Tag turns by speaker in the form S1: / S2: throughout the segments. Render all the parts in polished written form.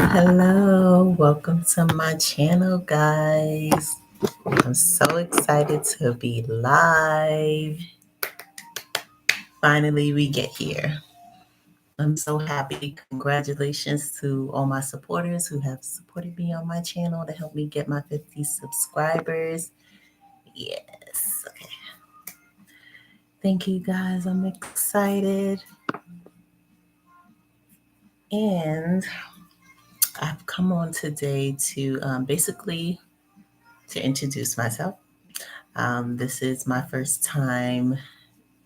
S1: Hello, welcome to my channel, guys. I'm so excited to be live. Finally, we get here. I'm so happy. Congratulations to all my supporters who have supported me on my channel to help me get my 50 subscribers. Yes. Okay. Thank you, guys. I'm excited. And I've come on today to basically to introduce myself. This is my first time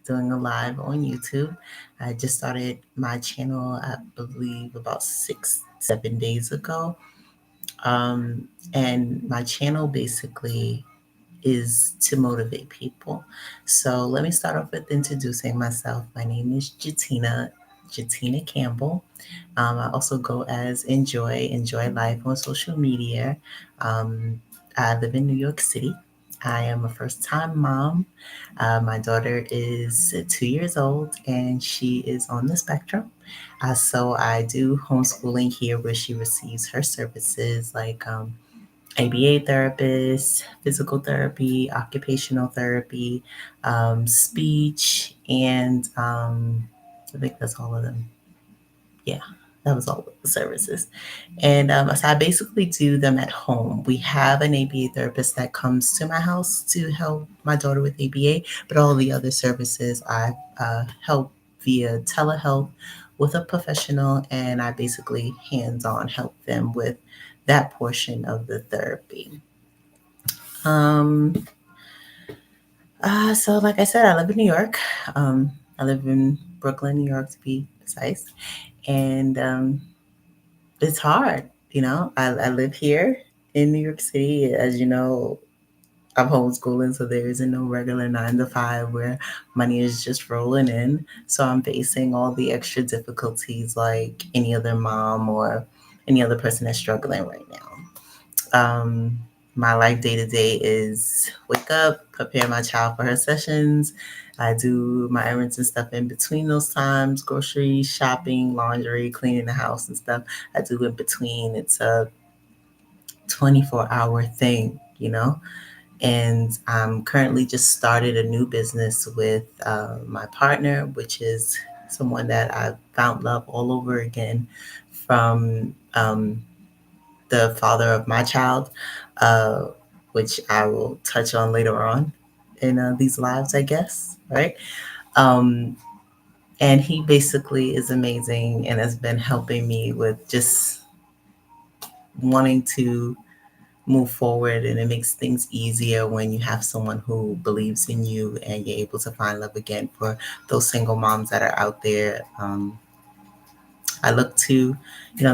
S1: doing a live on YouTube. I just started my channel, I believe, about 6, 7 days ago. And my channel basically is to motivate people. So let me start off with introducing myself. My name is Jatina Campbell. I also go as Enjoy Life on social media. I live in New York City. I am a first time mom. My daughter is 2 years old and she is on the spectrum. So I do homeschooling here where she receives her services like ABA therapist, physical therapy, occupational therapy, speech, and I think that's all of them. Yeah, that was all of the services. And so I basically do them at home. We have an ABA therapist that comes to my house to help my daughter with ABA, but all the other services I help via telehealth with a professional, and I basically hands on help them with that portion of the therapy. Um, so, like I said, I live in New York. I live in Brooklyn, New York, to be precise. And it's hard. I live here in New York City. As you know, I'm homeschooling, so there isn't no regular 9 to 5 where money is just rolling in. So I'm facing all the extra difficulties like any other mom or any other person that's struggling right now. My life day to day is wake up, prepare my child for her sessions. I do my errands and stuff in between those times, grocery shopping, laundry, cleaning the house and stuff. I do in between. It's a 24-hour thing. And I'm currently just started a new business with my partner, which is someone that I've found love all over again from the father of my child, uh, which I will touch on later on in these lives, I guess, right? Um, and he basically is amazing and has been helping me with just wanting to move forward, and it makes things easier when you have someone who believes in you and you're able to find love again. For those single moms that are out there, I look to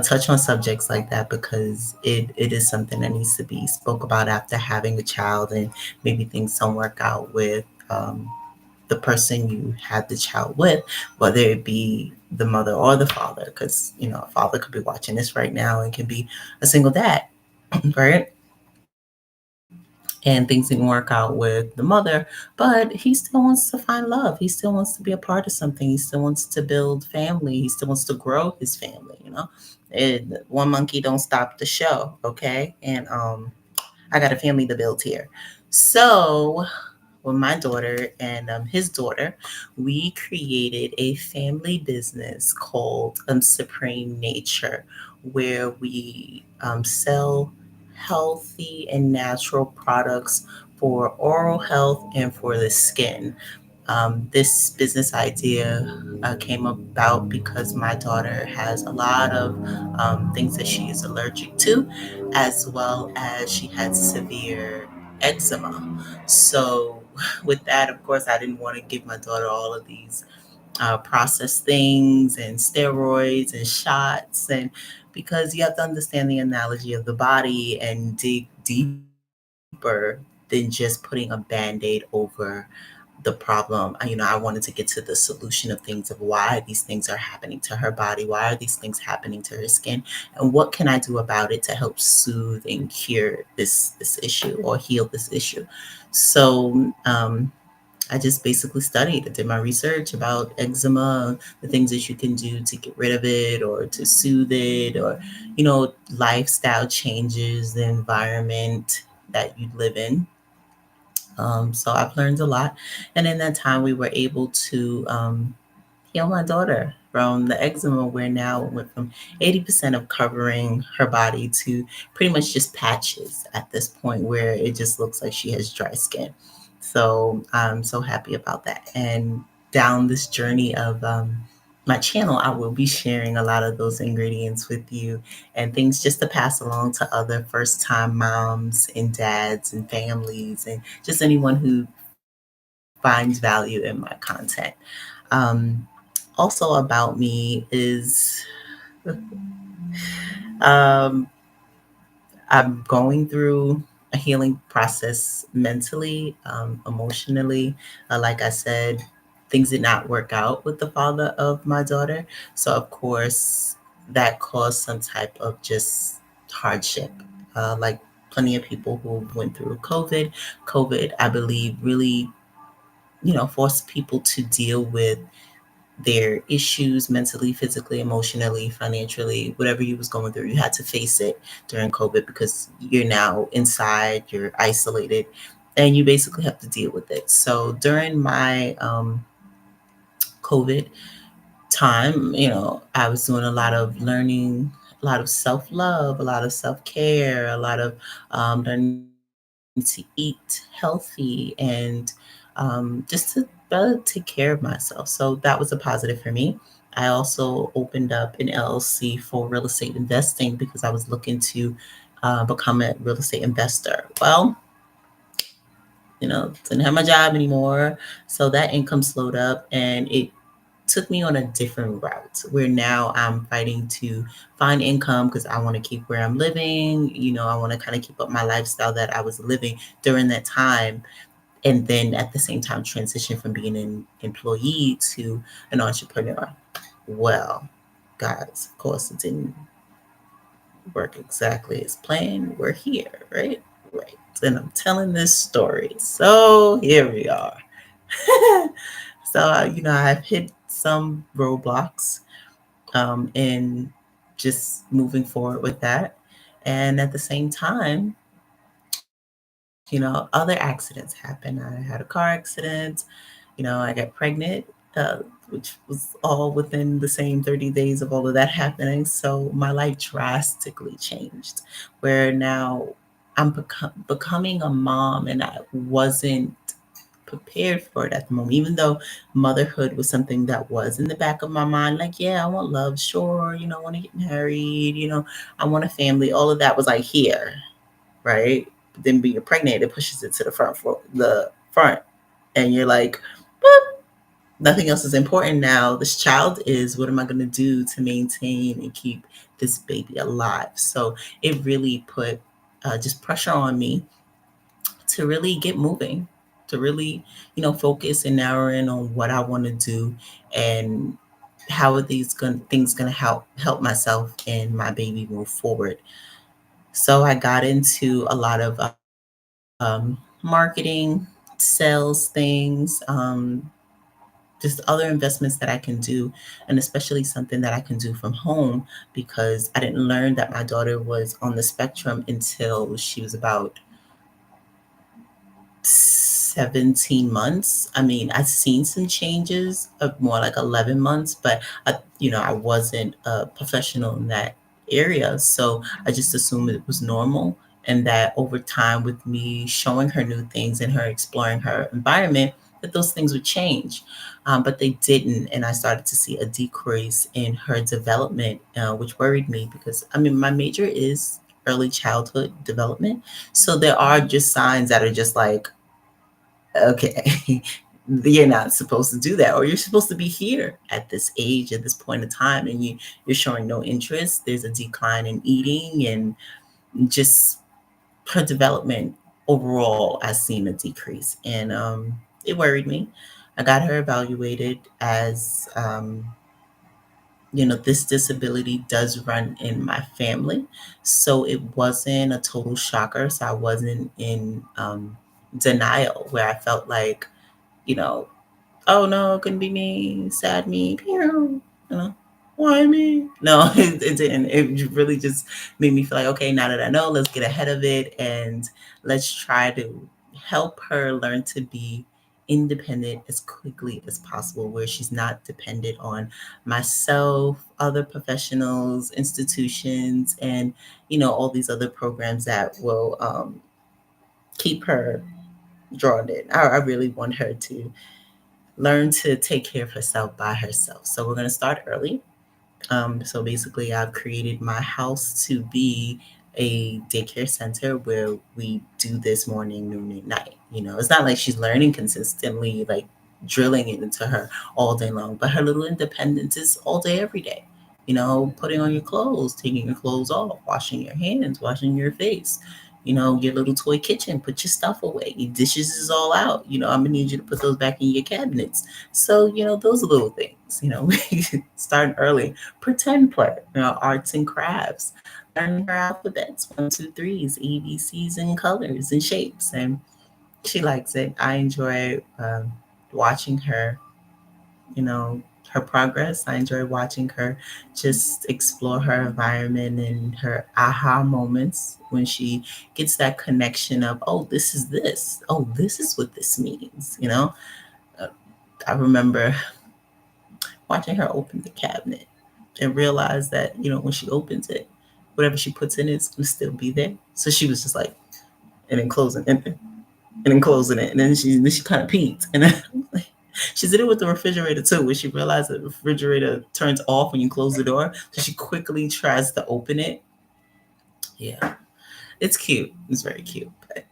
S1: touch on subjects like that because it is something that needs to be spoke about after having a child, and maybe things don't work out with the person you had the child with, whether it be the mother or the father, because a father could be watching this right now and can be a single dad, right? And things didn't work out with the mother, but he still wants to find love. He still wants to be a part of something. He still wants to build family. He still wants to grow his family. One monkey don't stop the show, okay? And I got a family to build here. So with my daughter and his daughter, we created a family business called Supreme Nature, where we sell healthy and natural products for oral health and for the skin. This business idea came about because my daughter has a lot of things that she is allergic to, as well as she had severe eczema. So, with that, of course, I didn't want to give my daughter all of these processed things and steroids and shots, and because you have to understand the analogy of the body and dig deeper than just putting a band-aid over the problem. I wanted to get to the solution of things, of why these things are happening to her body, why are these things happening to her skin, and what can I do about it to help soothe and cure this issue or heal this issue. So I just basically studied. I did my research about eczema, the things that you can do to get rid of it or to soothe it, or, lifestyle changes, the environment that you live in. So I've learned a lot. And in that time, we were able to heal my daughter from the eczema, where now it went from 80% of covering her body to pretty much just patches at this point, where it just looks like she has dry skin. So I'm so happy about that. And down this journey of my channel, I will be sharing a lot of those ingredients with you and things just to pass along to other first time moms and dads and families and just anyone who finds value in my content. Um, Also about me is um, I'm going through a healing process mentally, emotionally. Like I said, things did not work out with the father of my daughter. So, of course, that caused some type of just hardship. Like plenty of people who went through COVID. COVID, I believe, really, forced people to deal with their issues mentally, physically, emotionally, financially, whatever you was going through, you had to face it during COVID because you're now inside, you're isolated, and you basically have to deal with it. So during my COVID time, I was doing a lot of learning, a lot of self love, a lot of self care, a lot of learning to eat healthy and just to better take care of myself. So that was a positive for me. I also opened up an LLC for real estate investing because I was looking to become a real estate investor. Well, didn't have my job anymore. So that income slowed up and it took me on a different route where now I'm fighting to find income because I want to keep where I'm living. I want to kind of keep up my lifestyle that I was living during that time. And then at the same time, transition from being an employee to an entrepreneur. Well, guys, of course, it didn't work exactly as planned. We're here, right? Right. And I'm telling this story. So here we are. So, I've hit some roadblocks in just moving forward with that. And at the same time, other accidents happen. I had a car accident, I got pregnant, which was all within the same 30 days of all of that happening. So my life drastically changed, where now I'm becoming a mom, and I wasn't prepared for it at the moment, even though motherhood was something that was in the back of my mind. Like, yeah, I want love, sure, I want to get married, I want a family. All of that was like here, right? But then being pregnant, it pushes it to the front, and you're like, boop, nothing else is important now. This child is. What am I going to do to maintain and keep this baby alive? So it really put just pressure on me to really get moving, to really, focus and narrow in on what I want to do and how are things going to help myself and my baby move forward. So I got into a lot of marketing, sales things, just other investments that I can do, and especially something that I can do from home because I didn't learn that my daughter was on the spectrum until she was about 17 months. I mean, I've seen some changes of more like 11 months, but I wasn't a professional in that area. So I just assumed it was normal. And that over time, with me showing her new things and her exploring her environment, that those things would change. But they didn't. And I started to see a decrease in her development, which worried me because, I mean, my major is early childhood development. So there are just signs that are just like, okay, you're not supposed to do that, or you're supposed to be here at this age, at this point in time, and you're showing no interest. There's a decline in eating and just her development overall. I've seen a decrease, and it worried me. I got her evaluated as this disability does run in my family. So it wasn't a total shocker. So I wasn't in denial where I felt like, you know, oh no, it couldn't be me, sad me, you know, why me? No, it didn't. It really just made me feel like, okay, now that I know, let's get ahead of it and let's try to help her learn to be independent as quickly as possible, where she's not dependent on myself, other professionals, institutions, and all these other programs that will keep her drawn in. I really want her to learn to take care of herself by herself. So we're going to start early. So basically, I've created my house to be a daycare center where we do this morning, noon, and night. It's not like she's learning consistently, like drilling it into her all day long, but her little independence is all day, every day. Putting on your clothes, taking your clothes off, washing your hands, washing your face. Your little toy kitchen, put your stuff away. Your dishes is all out. I'm gonna need you to put those back in your cabinets. So, those little things, we start early. Pretend play, arts and crafts, learning her alphabets, one, two, threes, ABCs, and colors and shapes. And she likes it. I enjoy watching her, you know, her progress. I enjoy watching her just explore her environment and her aha moments when she gets that connection of, oh, this is this. Oh, this is what this means. Uh, I remember watching her open the cabinet and realize that, when she opens it, whatever she puts in it is going to still be there. So she was just like, and then closing it, and then closing it. And then she kind of peeked. And then she did it with the refrigerator too, where she realized that the refrigerator turns off when you close the door. So she quickly tries to open it. Yeah, it's cute. It's very cute. But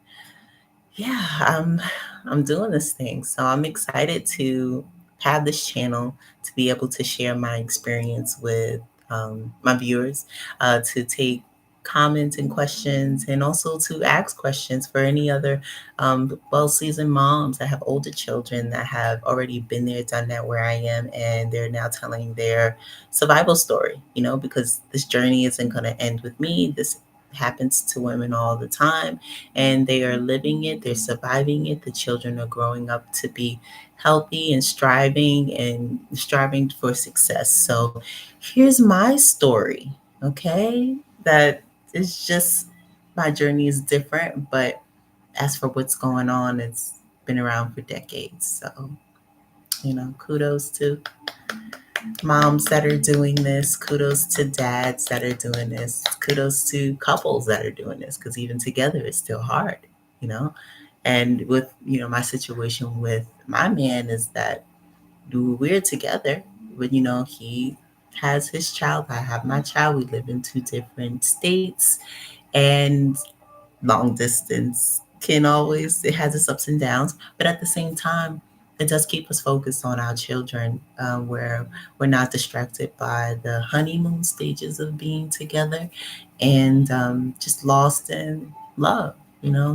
S1: yeah, I'm doing this thing. So I'm excited to have this channel to be able to share my experience with my viewers, to take comments and questions, and also to ask questions for any other well-seasoned moms that have older children that have already been there, done that where I am, and they're now telling their survival story, because this journey isn't going to end with me. This happens to women all the time, and they are living it, they're surviving it. The children are growing up to be healthy and striving for success. So here's my story, okay? That is just, my journey is different, but as for what's going on, it's been around for decades. So, kudos to moms that are doing this, kudos to dads that are doing this, kudos to couples that are doing this, because even together it's still hard, you know. And with my situation with my man is that we're together, but he has his child, I have my child, we live in two different states, and long distance can always, it has its ups and downs, but at the same time it does keep us focused on our children, where we're not distracted by the honeymoon stages of being together, and just lost in love.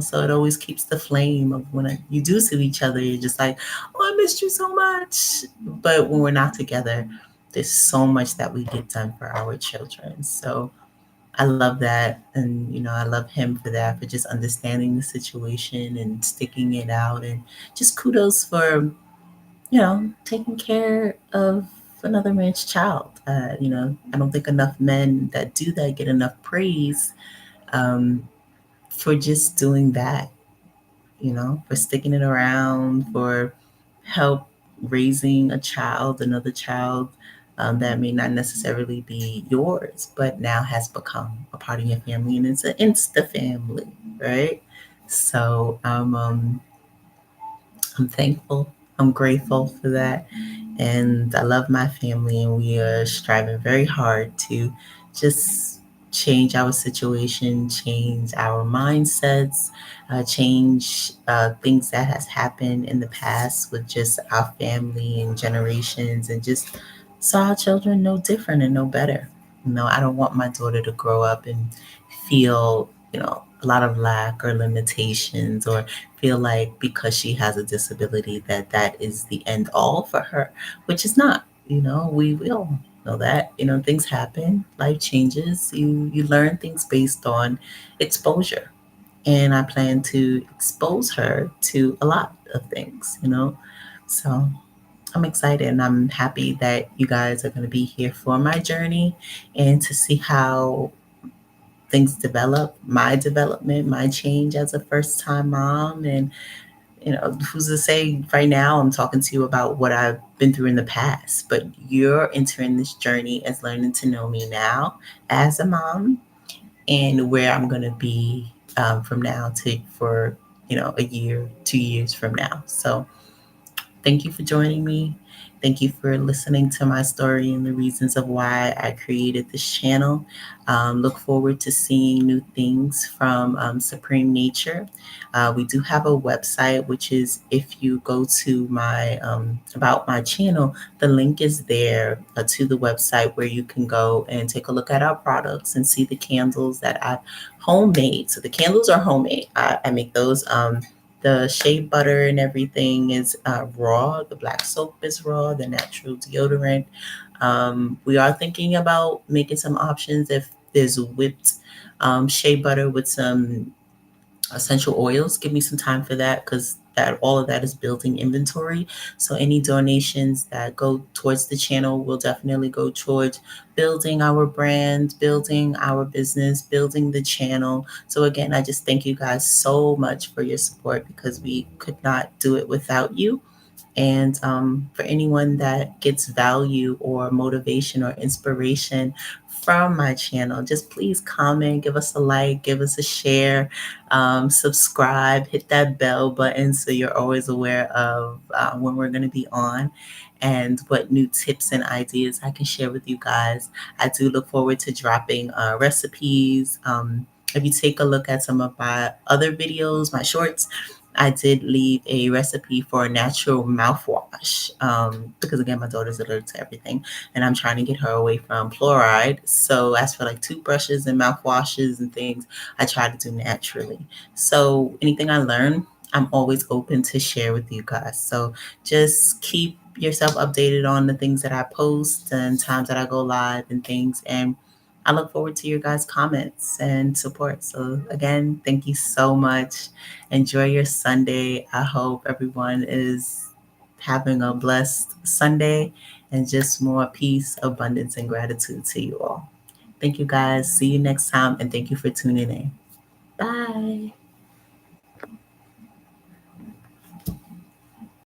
S1: So it always keeps the flame of when you do see each other, you're just like, oh, I missed you so much. But when we're not together, there's so much that we get done for our children. So I love that. And, I love him for that, for just understanding the situation and sticking it out. And just kudos for, taking care of another man's child. I don't think enough men that do that get enough praise, um, for just doing that, for sticking it around, for help raising a child, another child, that may not necessarily be yours, but now has become a part of your family, and it's an insta family, right? So I'm thankful, I'm grateful for that, and I love my family, and we are striving very hard to just change our situation, change our mindsets, change things that has happened in the past with just our family and generations, and just so our children know different and know better. I don't want my daughter to grow up and feel, a lot of lack or limitations, or feel like because she has a disability that that is the end all for her, which is not. We will know that, things happen, life changes, you learn things based on exposure, and I plan to expose her to a lot of things. So I'm excited and I'm happy that you guys are going to be here for my journey and to see how things develop, my development, my change as a first time mom. And, who's to say right now I'm talking to you about what I've been through in the past, but you're entering this journey as learning to know me now as a mom and where I'm going to be from now to for, a year, 2 years from now. So, thank you for joining me. Thank you for listening to my story and the reasons of why I created this channel. Look forward to seeing new things from Supreme Nature. We do have a website, which is if you go to my about my channel, the link is there to the website where you can go and take a look at our products and see the candles that I've homemade. So the candles are homemade. I make those. The shea butter and everything is raw. The black soap is raw. The natural deodorant. We are thinking about making some options if there's whipped shea butter with some essential oils. Give me some time for that because that all of that is building inventory. So any donations that go towards the channel will definitely go towards building our brand, building our business, building the channel. So again, I just thank you guys so much for your support because we could not do it without you. And for anyone that gets value or motivation or inspiration from my channel, just please comment, give us a like, give us a share, subscribe, hit that bell button so you're always aware of when we're going to be on and what new tips and ideas I can share with you guys. I do look forward to dropping recipes. If you take a look at some of my other videos, my shorts, I did leave a recipe for a natural mouthwash because, again, my daughter's allergic to everything and I'm trying to get her away from fluoride. So, as for like toothbrushes and mouthwashes and things, I try to do naturally. So, anything I learn, I'm always open to share with you guys. So, just keep yourself updated on the things that I post and times that I go live and things. And I look forward to your guys' comments and support. So, again, thank you so much. Enjoy your Sunday. I hope everyone is having a blessed Sunday and just more peace, abundance, and gratitude to you all. Thank you guys. See you next time. And thank you for tuning in. Bye.